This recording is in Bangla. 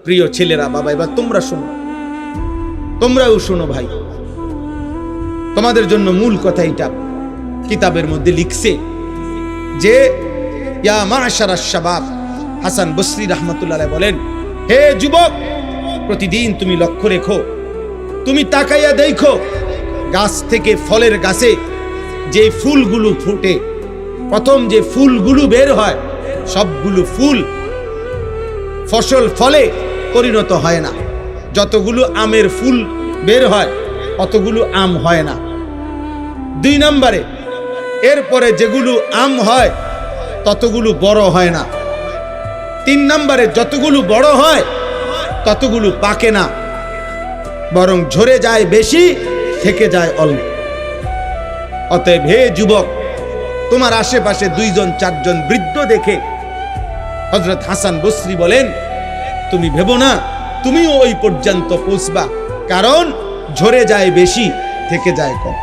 প্রিয় ছেলেরা, বাবা, এবার তোমরা শোনো, তোমরাও শোনো ভাই, তোমাদের জন্য মূল কথা এটা। কিতাবের মধ্যে লিখছে যে ইয়া মাশারাশ শাবাব, হাসান বসরি রাহমাতুল্লাহ আলাইহি বলেন, হে যুবক, প্রতিদিন তুমি লক্ষ্য রেখো, তুমি তাকাইয়া দেখো গাছ থেকে, ফলের গাছে যে ফুলগুলো ফুটে, প্রথম যে ফুলগুলো বের হয়, সবগুলো ফুল ফসল ফলে পরিণত হয় না। যতগুলো আমের ফুল বের হয় অতগুলো আম হয় না। 2 নম্বরে, এরপরে যেগুলো আম হয় ততগুলো বড় হয় না। 3 নম্বরে, যতগুলো বড় হয় ততগুলো পাকে না, বরং ঝরে যায় বেশি, থেকে যায় অল্প। অতএব হে যুবক, তোমার আশেপাশে 2-4 বৃদ্ধ দেখে হযরত হাসান বসরি বলেন, তুমি ভেবো না তুমিও ওই পর্যন্ত পৌঁছবা, কারণ ঝরে যায় বেশি, থেকে যায় কম।